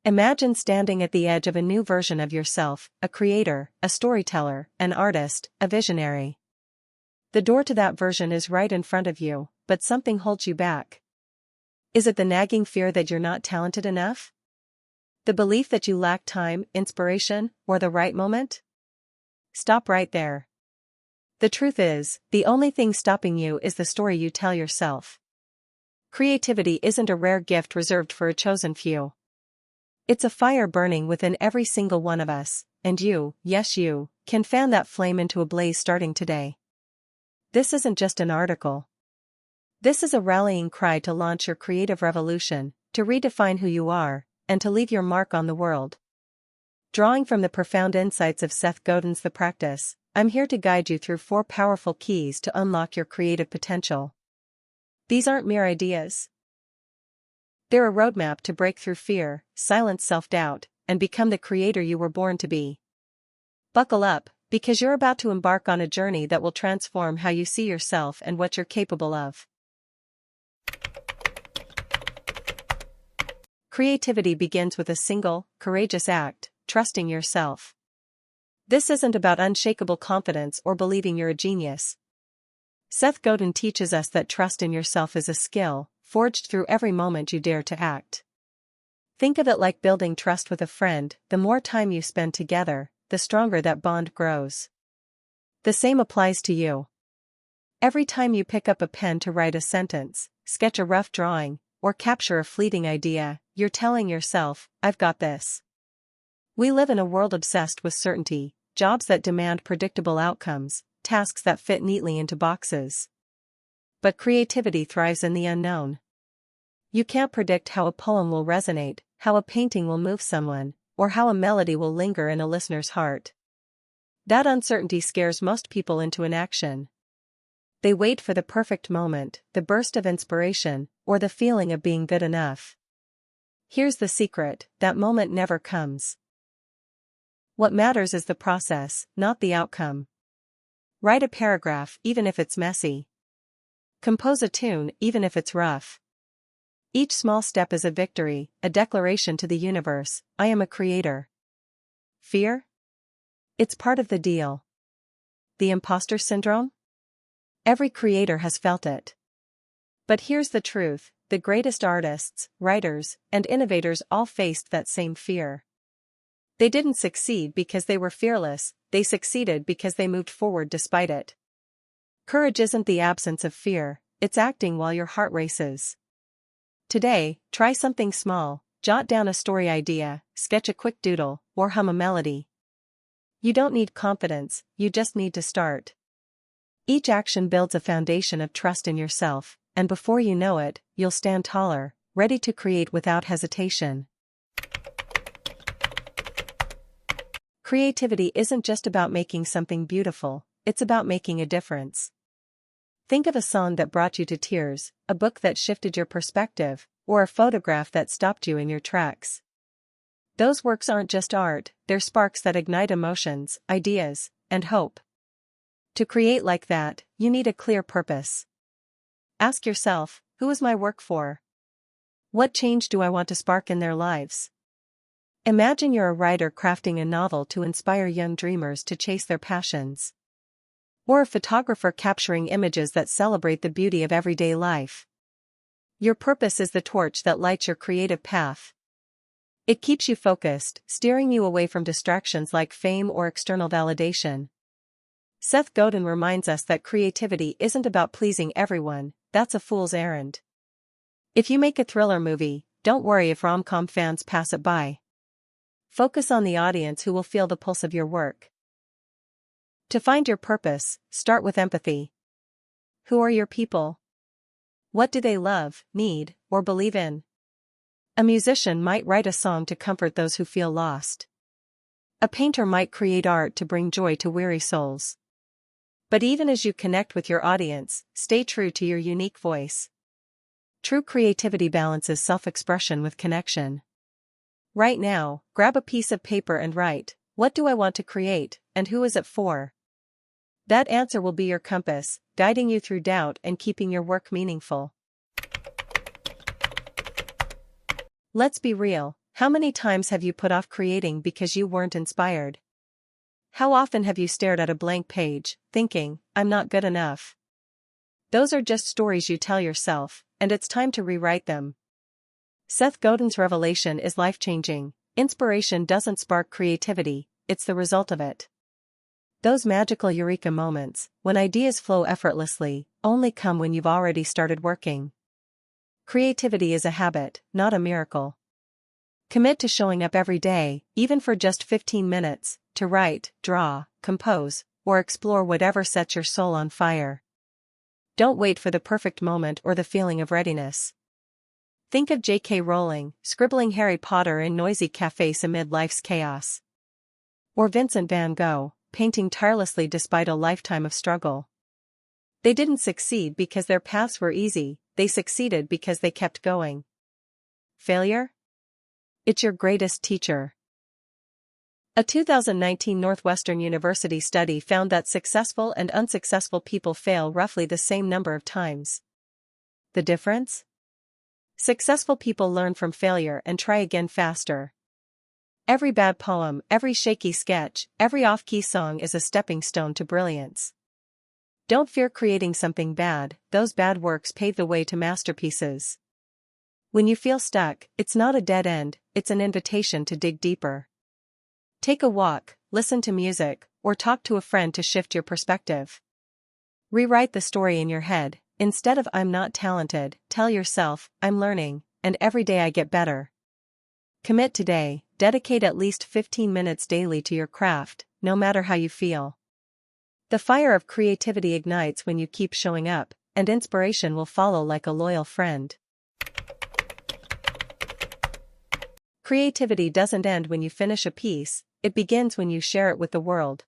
Imagine standing at the edge of a new version of yourself, a creator, a storyteller, an artist, a visionary. The door to that version is right in front of you, but something holds you back. Is it the nagging fear that you're not talented enough? The belief that you lack time, inspiration, or the right moment? Stop right there. The truth is, the only thing stopping you is the story you tell yourself. Creativity isn't a rare gift reserved for a chosen few. It's a fire burning within every single one of us, and you, yes you, can fan that flame into a blaze starting today. This isn't just an article. This is a rallying cry to launch your creative revolution, to redefine who you are, and to leave your mark on the world. Drawing from the profound insights of Seth Godin's The Practice, I'm here to guide you through 4 powerful keys to unlock your creative potential. These aren't mere ideas. They're a roadmap to break through fear, silence self-doubt, and become the creator you were born to be. Buckle up, because you're about to embark on a journey that will transform how you see yourself and what you're capable of. Creativity begins with a single, courageous act, trusting yourself. This isn't about unshakable confidence or believing you're a genius. Seth Godin teaches us that trust in yourself is a skill, forged through every moment you dare to act. Think of it like building trust with a friend. The more time you spend together, the stronger that bond grows. The same applies to you. Every time you pick up a pen to write a sentence, sketch a rough drawing, or capture a fleeting idea, you're telling yourself, I've got this. We live in a world obsessed with certainty, jobs that demand predictable outcomes, tasks that fit neatly into boxes. But creativity thrives in the unknown. You can't predict how a poem will resonate, how a painting will move someone, or how a melody will linger in a listener's heart. That uncertainty scares most people into inaction. They wait for the perfect moment, the burst of inspiration, or the feeling of being good enough. Here's the secret: that moment never comes. What matters is the process, not the outcome. Write a paragraph, even if it's messy. Compose a tune, even if it's rough. Each small step is a victory, a declaration to the universe, I am a creator. Fear? It's part of the deal. The imposter syndrome? Every creator has felt it. But here's the truth: the greatest artists, writers, and innovators all faced that same fear. They didn't succeed because they were fearless, they succeeded because they moved forward despite it. Courage isn't the absence of fear, it's acting while your heart races. Today, try something small: jot down a story idea, sketch a quick doodle, or hum a melody. You don't need confidence, you just need to start. Each action builds a foundation of trust in yourself, and before you know it, you'll stand taller, ready to create without hesitation. Creativity isn't just about making something beautiful, it's about making a difference. Think of a song that brought you to tears, a book that shifted your perspective, or a photograph that stopped you in your tracks. Those works aren't just art, they're sparks that ignite emotions, ideas, and hope. To create like that, you need a clear purpose. Ask yourself, who is my work for? What change do I want to spark in their lives? Imagine you're a writer crafting a novel to inspire young dreamers to chase their passions. Or a photographer capturing images that celebrate the beauty of everyday life. Your purpose is the torch that lights your creative path. It keeps you focused, steering you away from distractions like fame or external validation. Seth Godin reminds us that creativity isn't about pleasing everyone, that's a fool's errand. If you make a thriller movie, don't worry if rom-com fans pass it by. Focus on the audience who will feel the pulse of your work. To find your purpose, start with empathy. Who are your people? What do they love, need, or believe in? A musician might write a song to comfort those who feel lost. A painter might create art to bring joy to weary souls. But even as you connect with your audience, stay true to your unique voice. True creativity balances self-expression with connection. Right now, grab a piece of paper and write, what do I want to create, and who is it for? That answer will be your compass, guiding you through doubt and keeping your work meaningful. Let's be real, How many times have you put off creating because you weren't inspired? How often have you stared at a blank page, thinking, I'm not good enough? Those are just stories you tell yourself, and it's time to rewrite them. Seth Godin's revelation is life-changing. Inspiration doesn't spark creativity, it's the result of it. Those magical eureka moments, when ideas flow effortlessly, only come when you've already started working. Creativity is a habit, not a miracle. Commit to showing up every day, even for just 15 minutes, to write, draw, compose, or explore whatever sets your soul on fire. Don't wait for the perfect moment or the feeling of readiness. Think of J.K. Rowling, scribbling Harry Potter in noisy cafes amid life's chaos. Or Vincent van Gogh, painting tirelessly despite a lifetime of struggle. They didn't succeed because their paths were easy, they succeeded because they kept going. Failure? It's your greatest teacher. A 2019 Northwestern University study found that successful and unsuccessful people fail roughly the same number of times. The difference? Successful people learn from failure and try again faster. Every bad poem, every shaky sketch, every off-key song is a stepping stone to brilliance. Don't fear creating something bad, those bad works pave the way to masterpieces. When you feel stuck, it's not a dead end, it's an invitation to dig deeper. Take a walk, listen to music, or talk to a friend to shift your perspective. Rewrite the story in your head. Instead of I'm not talented, tell yourself, I'm learning, and every day I get better. Commit today, dedicate at least 15 minutes daily to your craft, no matter how you feel. The fire of creativity ignites when you keep showing up, and inspiration will follow like a loyal friend. Creativity doesn't end when you finish a piece, it begins when you share it with the world.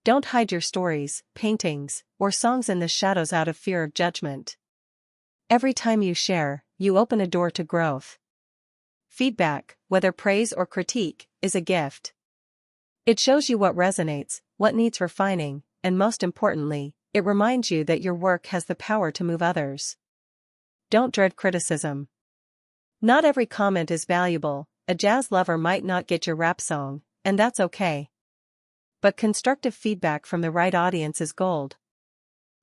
Don't hide your stories, paintings, or songs in the shadows out of fear of judgment. Every time you share, you open a door to growth. Feedback, whether praise or critique, is a gift. It shows you what resonates, what needs refining, and most importantly, it reminds you that your work has the power to move others. Don't dread criticism. Not every comment is valuable, a jazz lover might not get your rap song, and that's okay. But constructive feedback from the right audience is gold.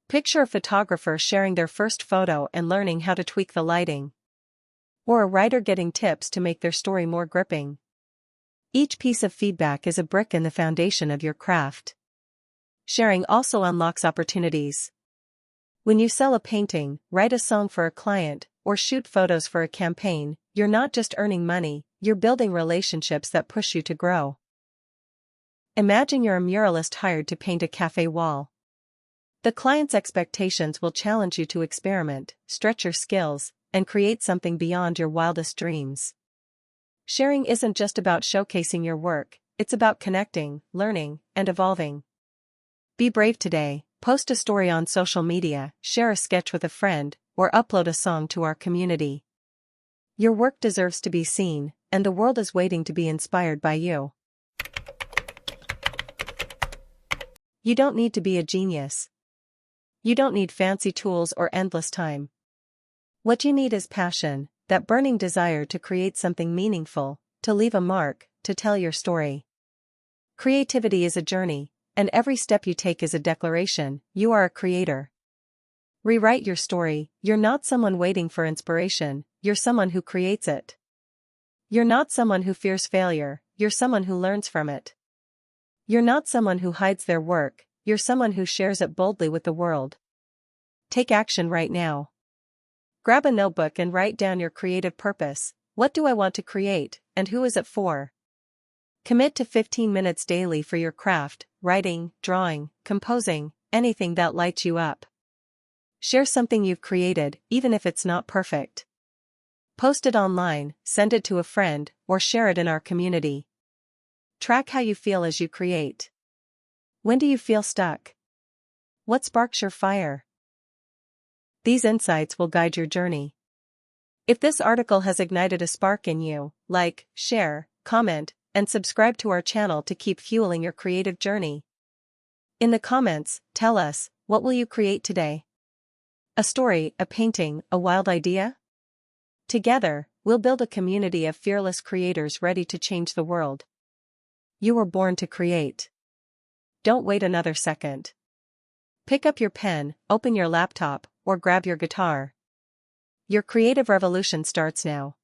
Picture a photographer sharing their first photo and learning how to tweak the lighting. Or a writer getting tips to make their story more gripping. Each piece of feedback is a brick in the foundation of your craft. Sharing also unlocks opportunities. When you sell a painting, write a song for a client, or shoot photos for a campaign, you're not just earning money, you're building relationships that push you to grow. Imagine you're a muralist hired to paint a cafe wall. The client's expectations will challenge you to experiment, stretch your skills, and create something beyond your wildest dreams. Sharing isn't just about showcasing your work, it's about connecting, learning, and evolving. Be brave today, post a story on social media, share a sketch with a friend, or upload a song to our community. Your work deserves to be seen, and the world is waiting to be inspired by you. You don't need to be a genius. You don't need fancy tools or endless time. What you need is passion, that burning desire to create something meaningful, to leave a mark, to tell your story. Creativity is a journey, and every step you take is a declaration, you are a creator. Rewrite your story, you're not someone waiting for inspiration, you're someone who creates it. You're not someone who fears failure, you're someone who learns from it. You're not someone who hides their work, you're someone who shares it boldly with the world. Take action right now. Grab a notebook and write down your creative purpose. What do I want to create, and who is it for? Commit to 15 minutes daily for your craft, writing, drawing, composing, anything that lights you up. Share something you've created, even if it's not perfect. Post it online, send it to a friend, or share it in our community. Track how you feel as you create. When do you feel stuck? What sparks your fire? These insights will guide your journey. If this article has ignited a spark in you, like, share, comment, and subscribe to our channel to keep fueling your creative journey. In the comments, tell us, what will you create today? A story, a painting, a wild idea? Together, we'll build a community of fearless creators ready to change the world. You were born to create. Don't wait another second. Pick up your pen, open your laptop, or grab your guitar. Your creative revolution starts now.